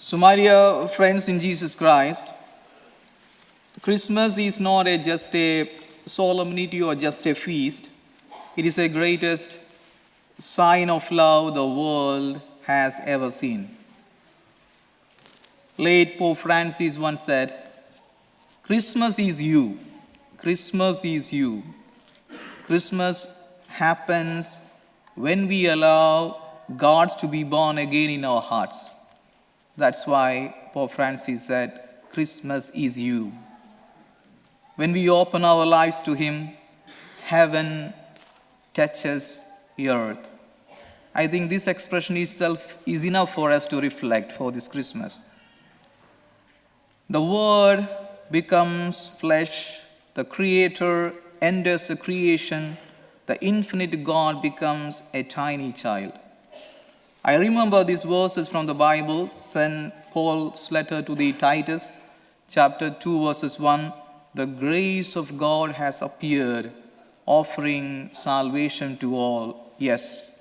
So, my dear friends in Jesus Christ, Christmas is not just a solemnity or just a feast. It is the greatest sign of love the world has ever seen. Late Pope Francis once said, Christmas is you. Christmas is you. Christmas happens when we allow God to be born again in our hearts. That's why Pope Francis said, Christmas is you. When we open our lives to Him, heaven touches earth. I think this expression itself is enough for us to reflect for this Christmas. The Word becomes flesh, the Creator enters the creation, the infinite God becomes a tiny child. I remember these verses from the Bible, St. Paul's letter to the Titus, chapter 2, verses 1. The grace of God has appeared, offering salvation to all. Yes,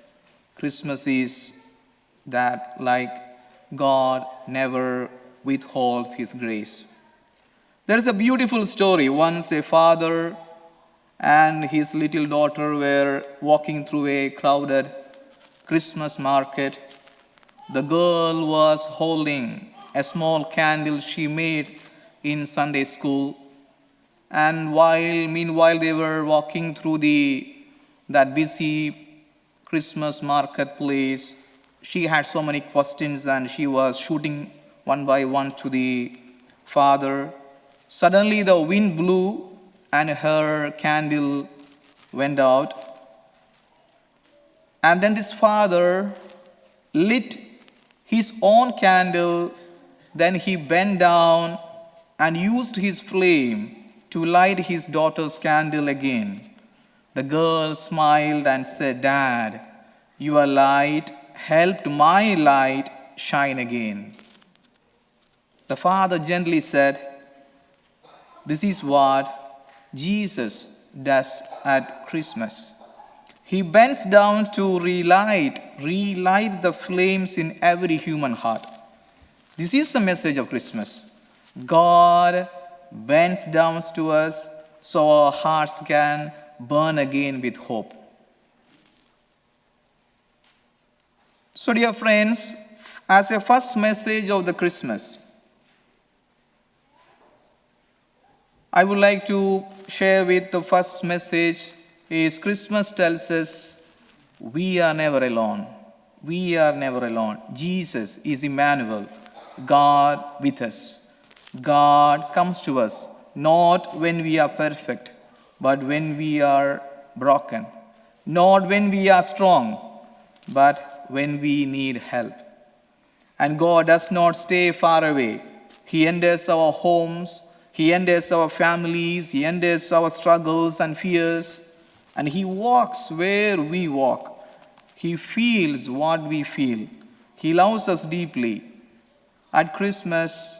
Christmas is that, like God never withholds His grace. There is a beautiful story. Once a father and his little daughter were walking through a crowded Christmas market. The girl was holding a small candle she made in Sunday school. And meanwhile they were walking through that busy Christmas marketplace, she had so many questions and she was shooting one by one to the father. Suddenly the wind blew and her candle went out. And then this father lit his own candle. Then he bent down and used his flame to light his daughter's candle again. The girl smiled and said, Dad, your light helped my light shine again. The father gently said, This is what Jesus does at Christmas. He bends down to relight the flames in every human heart. This is the message of Christmas. God bends down to us so our hearts can burn again with hope. So, dear friends, as a first message of the Christmas, I would like to share with the first message is Christmas tells us we are never alone. We are never alone. Jesus is Emmanuel, God with us. God comes to us not when we are perfect, but when we are broken. Not when we are strong, but when we need help. And God does not stay far away. He enters our homes, He enters our families, He enters our struggles and fears, and He walks where we walk. He feels what we feel. He loves us deeply. At Christmas,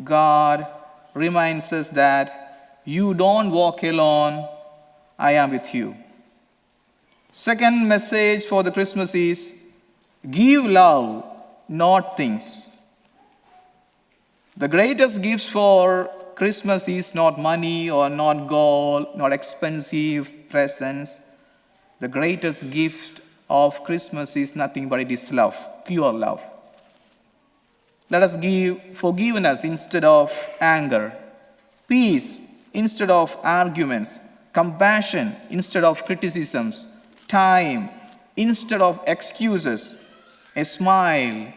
God reminds us that you don't walk alone, I am with you. Second message for the Christmas is give love, not things. The greatest gifts for Christmas is not money or not gold, not expensive presents. The greatest gift of Christmas is nothing but it is love, pure love. Let us give forgiveness instead of anger, peace instead of arguments, compassion instead of criticisms, time instead of excuses, a smile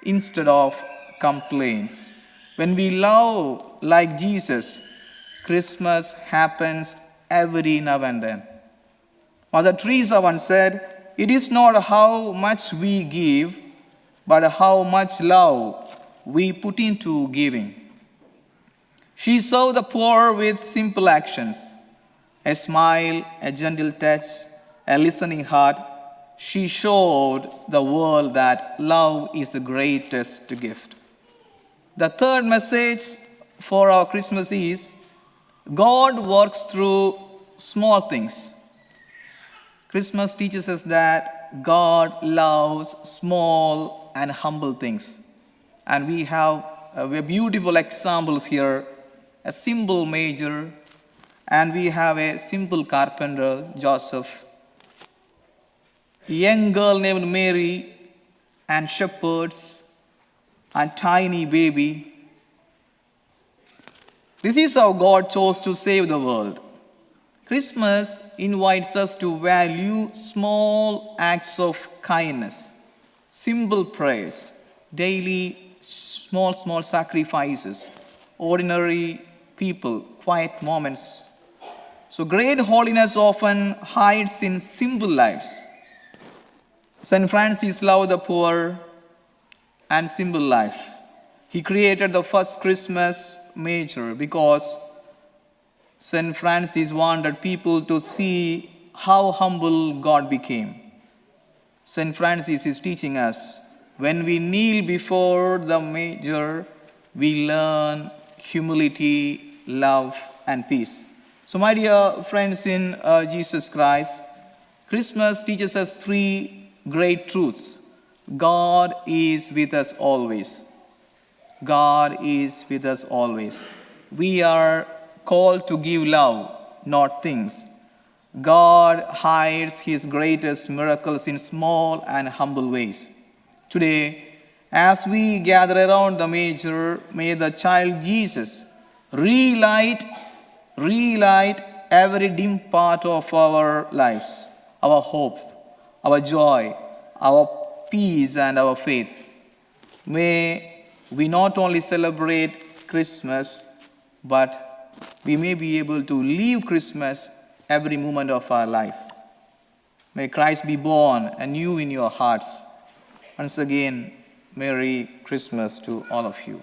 instead of complaints. When we love like Jesus, Christmas happens every now and then. Mother Teresa once said, It is not how much we give, but how much love we put into giving. She served the poor with simple actions, a smile, a gentle touch, a listening heart. She showed the world that love is the greatest gift. The third message for our Christmas is God works through small things. Christmas teaches us that God loves small and humble things. And we have beautiful examples here, a simple major, and we have a simple carpenter, Joseph, a young girl named Mary, and shepherds, and tiny baby. This is how God chose to save the world. Christmas invites us to value small acts of kindness, simple prayers, daily small sacrifices, ordinary people, quiet moments. So great holiness often hides in simple lives. St. Francis loved the poor and simple life. He created the first Christmas major because St. Francis wanted people to see how humble God became. St. Francis is teaching us, when we kneel before the major, we learn humility, love, and peace. So, my dear friends in Jesus Christ, Christmas teaches us three great truths. God is with us always. God is with us always. We are called to give love, not things. God hides his greatest miracles in small and humble ways. Today, as we gather around the manger, may the child Jesus relight every dim part of our lives, our hope, our joy, our peace, and our faith. May we not only celebrate Christmas, but we may be able to live Christmas every moment of our life. May Christ be born anew in your hearts. Once again, Merry Christmas to all of you.